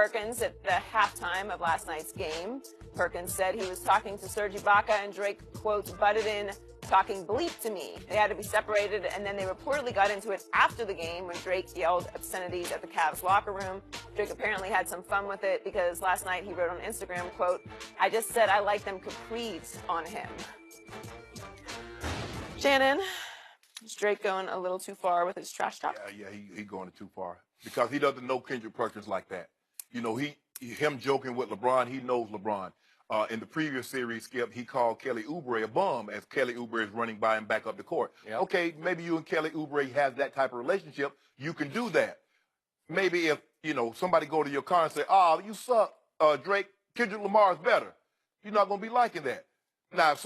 Perkins at the halftime of last night's game. Perkins said he was talking to Serge Ibaka and Drake, quote, butted in, talking bleep to me. They had to be separated, and then they reportedly got into it after the game when Drake yelled obscenities at the Cavs locker room. Drake apparently had some fun with it because last night he wrote on Instagram, quote, I just said I like them capris on him. Shannon, is Drake going a little too far with his trash talk? Yeah, he going too far because he doesn't know Kendrick Perkins like that. You know, him joking with LeBron, he knows LeBron. In the previous series, Skip, he called Kelly Oubre a bum as Kelly Oubre is running by him back up the court. Yep. Okay, maybe you and Kelly Oubre have that type of relationship. You can do that. Maybe if, you know, somebody go to your car and say, oh, you suck, Drake, Kendrick Lamar is better. You're not going to be liking that. Now,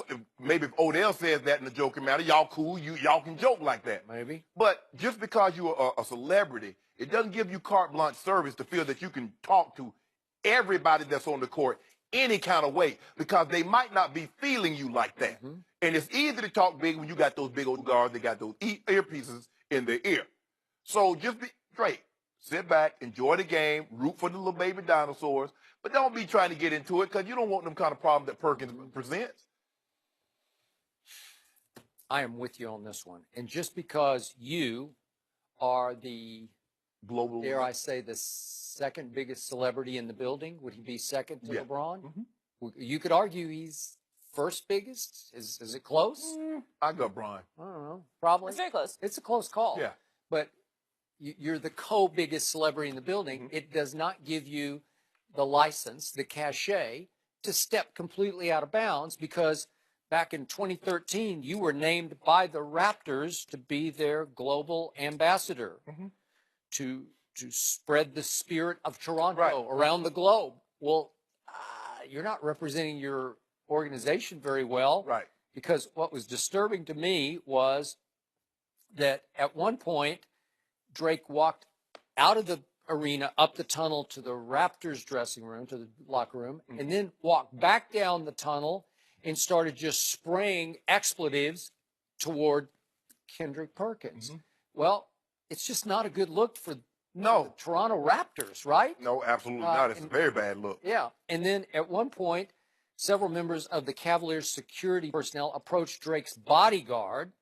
maybe if Odell says that in a joking manner, y'all cool, y'all can joke like that. Maybe. But just because you're a celebrity, it doesn't give you carte blanche service to feel that you can talk to everybody that's on the court any kind of way because they might not be feeling you like that. Mm-hmm. And it's easy to talk big when you got those big old guards, they got those earpieces in their ear. So just be straight. Sit back, enjoy the game, root for the little baby dinosaurs, but don't be trying to get into it because you don't want them kind of problems that Perkins presents. I am with you on this one. And just because you are the global, dare I say, the second biggest celebrity in the building, would he be second to LeBron? Mm-hmm. You could argue he's first biggest. Is it close? I got Bron. I don't know. Probably. It's very close. It's a close call. Yeah. But you're the co-biggest celebrity in the building. Mm-hmm. It does not give you the license, the cachet, to step completely out of bounds because back in 2013, you were named by the Raptors to be their global ambassador, to spread the spirit of Toronto around the globe. Well, you're not representing your organization very well. Right. Because what was disturbing to me was that at one point, Drake walked out of the arena, up the tunnel to the Raptors dressing room, to the locker room, and then walked back down the tunnel and started just spraying expletives toward Kendrick Perkins. Well, it's just not a good look for the Toronto Raptors, right? No, absolutely not. It's a very bad look. Yeah. And then at one point, several members of the Cavaliers security personnel approached Drake's bodyguard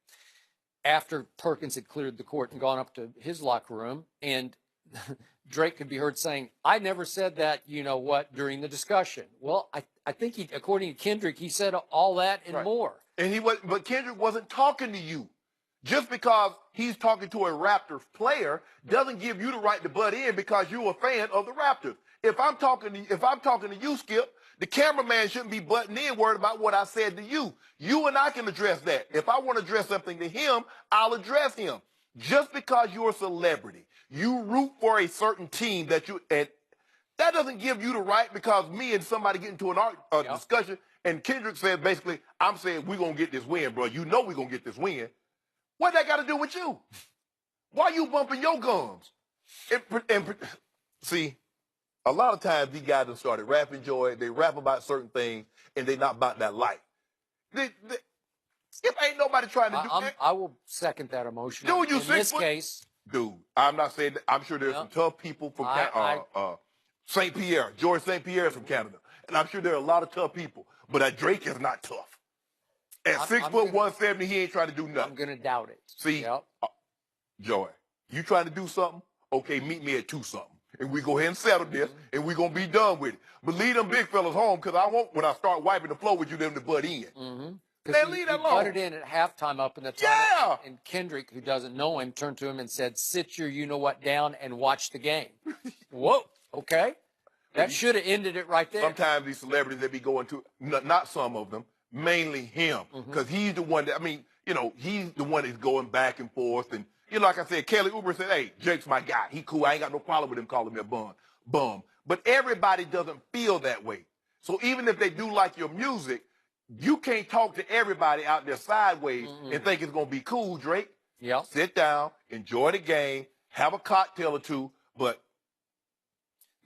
after Perkins had cleared the court and gone up to his locker room. And Drake could be heard saying, I never said that, you know what, during the discussion. Well, I think he, according to Kendrick, he said all that and more. And but Kendrick wasn't talking to you. Just because he's talking to a Raptors player doesn't give you the right to butt in because you're a fan of the Raptors. If I'm talking to you, Skip, the cameraman shouldn't be butting in worried about what I said to you. You and I can address that. If I want to address something to him, I'll address him. Just because you're a celebrity, you root for a certain team and that doesn't give you the right because me and somebody get into an discussion and Kendrick said basically, I'm saying we're going to get this win, bro. You know we're going to get this win. What that got to do with you? Why you bumping your gums? See, a lot of times these guys have started rapping, Joy. They rap about certain things, and they not about that life. If ain't nobody trying to do that. I will second that emotion. Dude, in this case. Dude, I'm not saying that. I'm sure there's some tough people from St. Pierre. George St. Pierre is from Canada. And I'm sure there are a lot of tough people. But Drake is not tough. At 6 foot 170, he ain't trying to do nothing. I'm going to doubt it. See, Joy, you trying to do something? Okay, meet me at 2 something. And we go ahead and settle this, and we're going to be done with it. But leave them big fellas home, because I want, when I start wiping the floor with you, them to butt in. Man, leave that alone. He butted in at halftime up in the tunnel, and Kendrick, who doesn't know him, turned to him and said, sit your you-know-what down and watch the game. Whoa, okay. That should have ended it right there. Sometimes these celebrities, they be going to, not some of them, mainly him, because he's the one that, I mean, you know, he's the one that's going back and forth. And, you know, like I said, Kelly Oubre said, hey, Jake's my guy. He cool. I ain't got no problem with him calling me a bum. But everybody doesn't feel that way. So even if they do like your music, you can't talk to everybody out there sideways and think it's going to be cool, Drake. Yeah. Sit down, enjoy the game, have a cocktail or two, but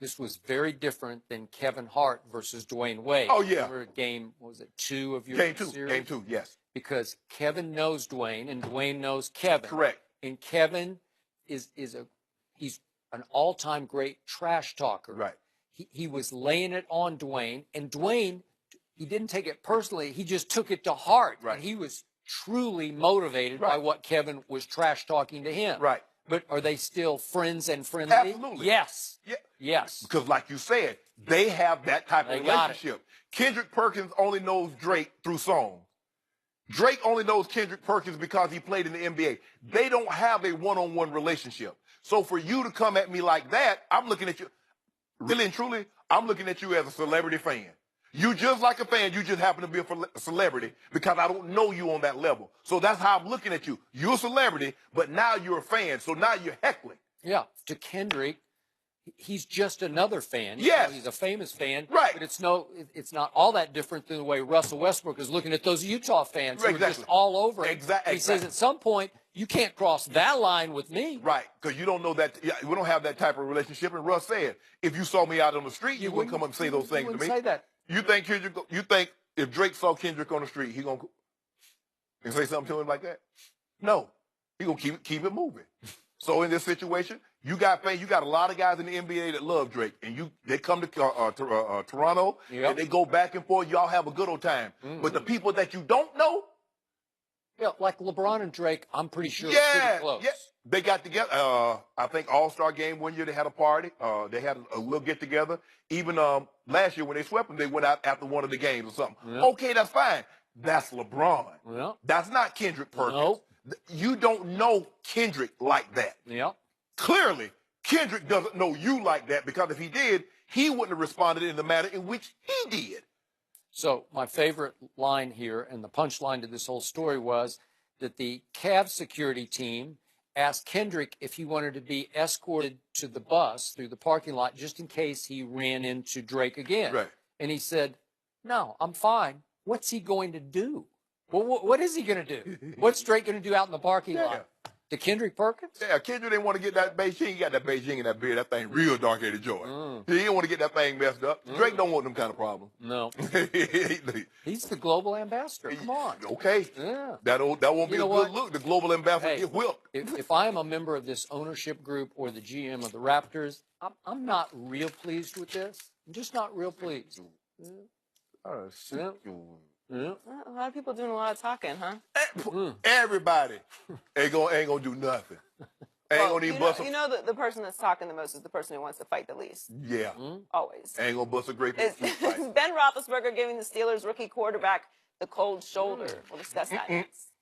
this was very different than Kevin Hart versus Dwayne Wade. Oh, yeah. Remember game, what was it, 2 of your series? Game 2, yes. Because Kevin knows Dwayne and Dwayne knows Kevin. Correct. And Kevin he's an all-time great trash talker. Right. he was laying it on Dwayne, and Dwayne, he didn't take it personally. He just took it to heart. Right. And he was truly motivated by what Kevin was trash talking to him. Right. But are they still friends and friendly? Absolutely. Yes. Yeah. Yes. Because like you said, they have that type of They got it. relationship. Kendrick Perkins only knows Drake through song. Drake only knows Kendrick Perkins because he played in the NBA. They don't have a one-on-one relationship. So for you to come at me like that, I'm looking at you, really and truly, I'm looking at you as a celebrity fan. You just like a fan, you just happen to be a celebrity because I don't know you on that level. So that's how I'm looking at you. You're a celebrity, but now you're a fan. So now you're heckling. Yeah. To Kendrick, he's just another fan. Yes. He's a famous fan. Right. But it's not all that different than the way Russell Westbrook is looking at those Utah fans who are just all over it. Exactly. He says at some point, you can't cross that line with me. Right, because you don't know that. We don't have that type of relationship. And Russ said, if you saw me out on the street, you wouldn't come up and say those things to me. Say that. You think Kendrick? You think if Drake saw Kendrick on the street, he gonna say something to him like that? No, he gonna keep it moving. So in this situation, you got fans. You got a lot of guys in the NBA that love Drake, and they come to Toronto, and they go back and forth. Y'all have a good old time. But the people that you don't know, like LeBron and Drake, I'm pretty sure are pretty close. Yeah, they got together. I think All-Star game one year they had a party. They had a little get together. Even last year when they swept them, they went out after one of the games or something. Yeah. Okay, that's fine. That's LeBron. Yeah. That's not Kendrick Perkins. Nope. You don't know Kendrick like that. Yeah. Clearly, Kendrick doesn't know you like that because if he did, he wouldn't have responded in the manner in which he did. So my favorite line here and the punchline to this whole story was that the Cavs security team asked Kendrick if he wanted to be escorted to the bus through the parking lot just in case he ran into Drake again. Right. And he said, no, I'm fine. What's he going to do? Well, what is he going to do? What's Drake going to do out in the parking lot? To Kendrick Perkins? Yeah, Kendrick didn't want to get that Beijing. He got that Beijing in that beard. That thing real dark-headed joy. He didn't want to get that thing messed up. Drake don't want them kind of problems. No. He's the global ambassador. Come on. Okay. Yeah. That won't be a good look. The global ambassador get whipped. If I am a member of this ownership group or the GM of the Raptors, I'm not real pleased with this. I'm just not real pleased. A lot of people doing a lot of talking, huh? Everybody ain't gonna do nothing. Ain't gonna even bust. You know the person that's talking the most is the person who wants to fight the least. Yeah. Always. Ain't gonna bust a grape. Is Ben Roethlisberger giving the Steelers rookie quarterback the cold shoulder? We'll discuss that next.